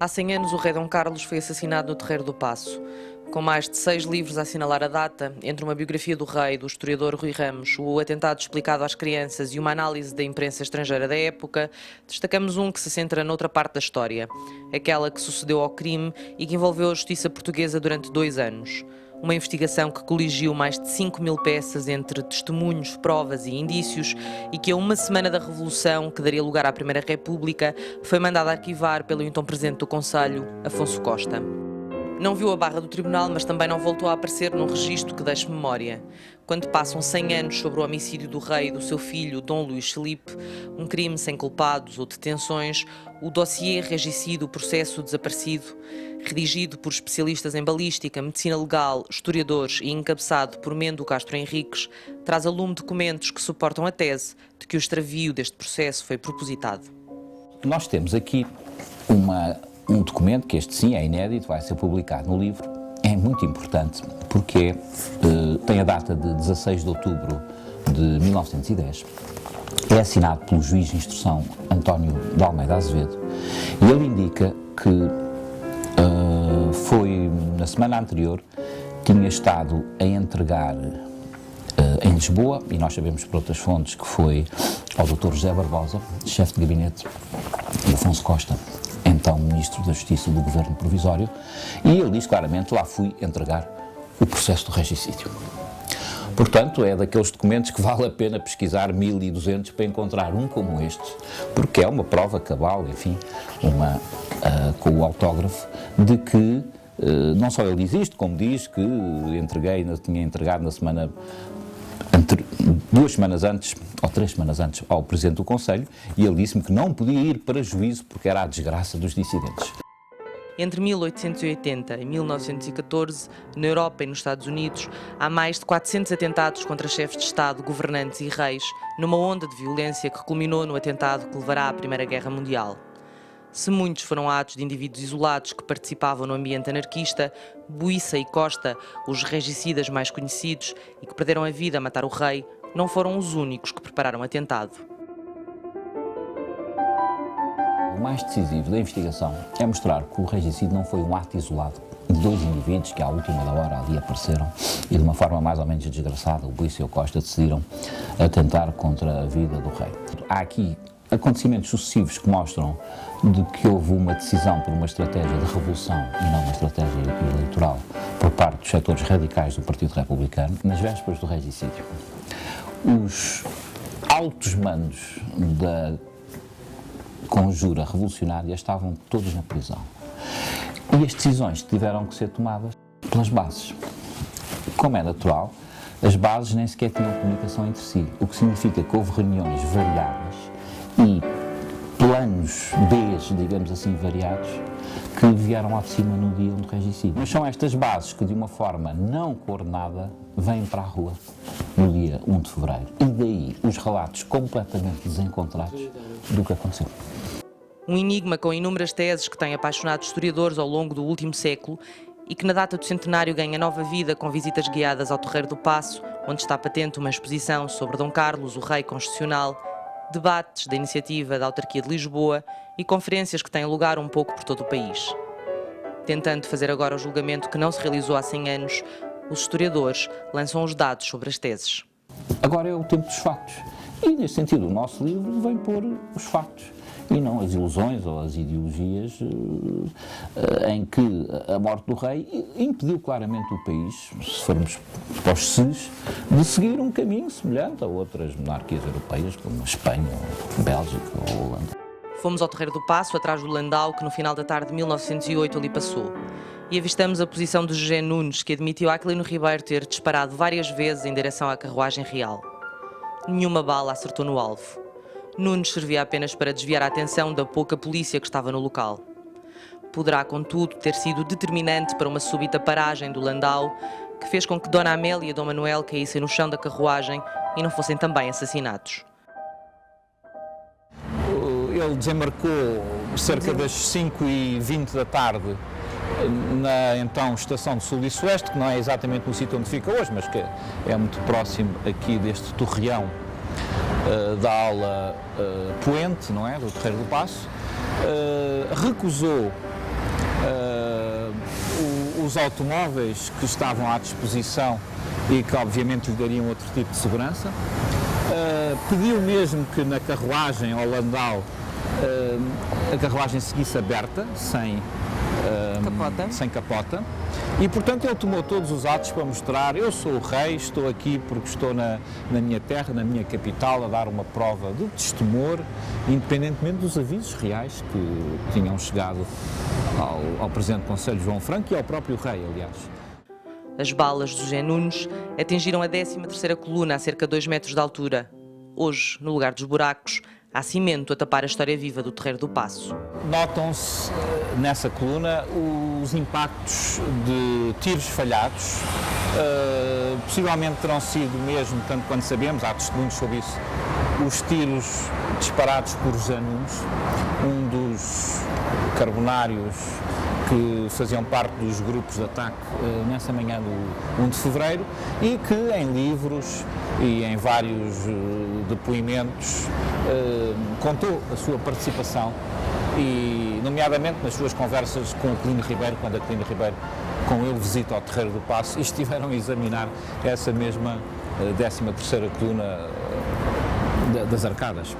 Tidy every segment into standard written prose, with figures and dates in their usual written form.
Há 100 anos, o rei Dom Carlos foi assassinado no Terreiro do Paço. Com mais de 6 livros a assinalar a data, entre uma biografia do rei, do historiador Rui Ramos, o atentado explicado às crianças e uma análise da imprensa estrangeira da época, destacamos um que se centra noutra parte da história, aquela que sucedeu ao crime e que envolveu a justiça portuguesa durante 2 anos. Uma investigação que coligiu mais de 5.000 peças entre testemunhos, provas e indícios e que a uma semana da Revolução, que daria lugar à Primeira República, foi mandada arquivar pelo então Presidente do Conselho, Afonso Costa. Não viu a barra do tribunal, mas também não voltou a aparecer num registro que deixe memória. Quando passam 100 anos sobre o homicídio do rei e do seu filho, Dom Luís Filipe, um crime sem culpados ou detenções, o dossiê regicida o processo desaparecido, redigido por especialistas em balística, medicina legal, historiadores e encabeçado por Mendo Castro Henriques, traz a lume documentos que suportam a tese de que o extravio deste processo foi propositado. Nós temos aqui um documento que este sim é inédito, vai ser publicado no livro. É muito importante porque tem a data de 16 de outubro de 1910. É assinado pelo juiz de instrução António de Almeida Azevedo e ele indica que foi na semana anterior, tinha estado a entregar em Lisboa, e nós sabemos por outras fontes que foi ao Dr. José Barbosa, chefe de gabinete de Afonso Costa, então Ministro da Justiça do Governo Provisório, e ele diz claramente: lá fui entregar o processo do regicídio. Portanto, é daqueles documentos que vale a pena pesquisar 1.200 para encontrar um como este, porque é uma prova cabal, enfim, com o autógrafo, de que não só ele diz isto, como diz que tinha entregado na semana, 2 semanas antes, ou 3 semanas antes, ao Presidente do Conselho, e ele disse-me que não podia ir para juízo porque era a desgraça dos dissidentes. Entre 1880 e 1914, na Europa e nos Estados Unidos, há mais de 400 atentados contra chefes de Estado, governantes e reis, numa onda de violência que culminou no atentado que levará à Primeira Guerra Mundial. Se muitos foram atos de indivíduos isolados que participavam no ambiente anarquista, Buissa e Costa, os regicidas mais conhecidos e que perderam a vida a matar o rei, não foram os únicos que prepararam o atentado. O mais decisivo da investigação é mostrar que o regicídio não foi um ato isolado de 2 indivíduos que à última da hora ali apareceram e de uma forma mais ou menos desgraçada, o Buissa e o Costa decidiram atentar contra a vida do rei. Há aqui acontecimentos sucessivos que mostram de que houve uma decisão por uma estratégia de revolução e não uma estratégia eleitoral por parte dos setores radicais do Partido Republicano nas vésperas do regicídio. Os altos mandos da conjura revolucionária estavam todos na prisão. E as decisões tiveram que ser tomadas pelas bases. Como é natural, as bases nem sequer tinham comunicação entre si, o que significa que houve reuniões variadas e planos Bs, digamos assim, variados, que vieram ao de cima no dia do regicídio. Mas são estas bases que, de uma forma não coordenada, vêm para a rua no dia 1 de fevereiro. E daí os relatos completamente desencontrados do que aconteceu. Um enigma com inúmeras teses que têm apaixonado historiadores ao longo do último século e que na data do centenário ganha nova vida com visitas guiadas ao Terreiro do Paço, onde está patente uma exposição sobre Dom Carlos, o rei constitucional, debates da iniciativa da autarquia de Lisboa e conferências que têm lugar um pouco por todo o país. Tentando fazer agora o julgamento que não se realizou há 100 anos, os historiadores lançam os dados sobre as teses. Agora é o tempo dos factos. E, nesse sentido, o nosso livro vem pôr os factos e não as ilusões ou as ideologias em que a morte do rei impediu claramente o país, se formos para os ses, de seguir um caminho semelhante a outras monarquias europeias, como a Espanha, a Bélgica ou a Holanda. Fomos ao Terreiro do Paço, atrás do Landau, que no final da tarde de 1908 ali passou. E avistamos a posição de José Nunes, que admitiu a Aquilino Ribeiro ter disparado várias vezes em direção à carruagem real. Nenhuma bala acertou no alvo. Nunes servia apenas para desviar a atenção da pouca polícia que estava no local. Poderá, contudo, ter sido determinante para uma súbita paragem do Landau, que fez com que Dona Amélia e Dom Manuel caíssem no chão da carruagem e não fossem também assassinados. Ele desembarcou cerca das 5h20 da tarde na então estação de Sul e Sueste, que não é exatamente no sítio onde fica hoje, mas que é muito próximo aqui deste torreão da ala poente, não é, do Terreiro do Paço. Recusou os automóveis que estavam à disposição e que obviamente lhe dariam outro tipo de segurança. Pediu mesmo que na carruagem ao landau a carruagem seguisse aberta, sem capota, e portanto ele tomou todos os atos para mostrar: eu sou o rei, estou aqui porque estou na minha terra, na minha capital, a dar uma prova de destemor, independentemente dos avisos reais que tinham chegado ao Presidente do Conselho, João Franco, e ao próprio rei, aliás. As balas de José Nunes atingiram a 13ª coluna a cerca de 2 metros de altura. Hoje, no lugar dos buracos, há cimento a tapar a história viva do Terreiro do Paço. Notam-se nessa coluna os impactos de tiros falhados. Possivelmente terão sido mesmo, tanto quanto sabemos, há testemunhos sobre isso, os tiros disparados por José Nunes, um dos carbonários que faziam parte dos grupos de ataque nessa manhã do 1 de fevereiro, e que em livros e em vários depoimentos contou a sua participação, e nomeadamente nas suas conversas com o Aquilino Ribeiro, quando a Aquilino Ribeiro com ele visita ao Terreiro do Paço, e estiveram a examinar essa mesma 13ª coluna das arcadas.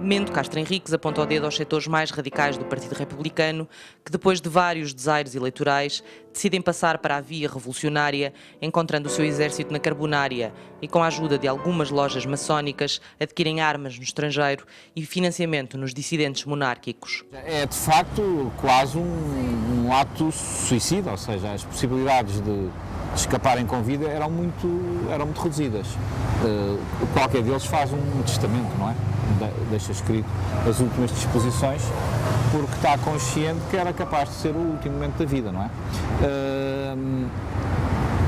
Mendo Castro Henriques aponta o dedo aos setores mais radicais do Partido Republicano, que depois de vários desaires eleitorais decidem passar para a via revolucionária, encontrando o seu exército na Carbonária e, com a ajuda de algumas lojas maçónicas, adquirem armas no estrangeiro e financiamento nos dissidentes monárquicos. É de facto quase um ato suicida, ou seja, as possibilidades de escaparem com vida eram muito reduzidas. Qualquer deles faz um testamento, não é? Deixa escrito as últimas disposições, porque está consciente que era capaz de ser o último momento da vida, não é?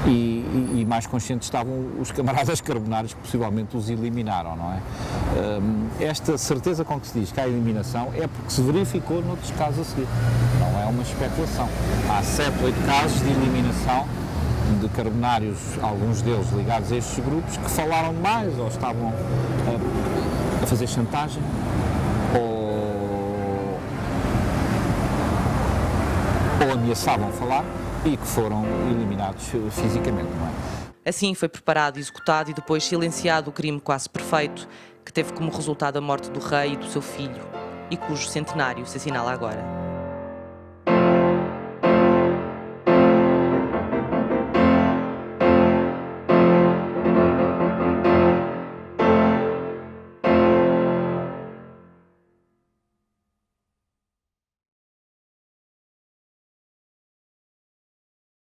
E mais conscientes estavam os camaradas carbonários que possivelmente os eliminaram, não é? Esta certeza com que se diz que há eliminação é porque se verificou noutros casos a seguir, não é uma especulação. Há 7, 8 casos de eliminação de carbonários, alguns deles ligados a estes grupos, que falaram mais ou estavam a fazer chantagem ou ameaçavam falar, e que foram eliminados fisicamente, não é? Assim foi preparado, executado e depois silenciado o crime quase perfeito, que teve como resultado a morte do rei e do seu filho, e cujo centenário se assinala agora.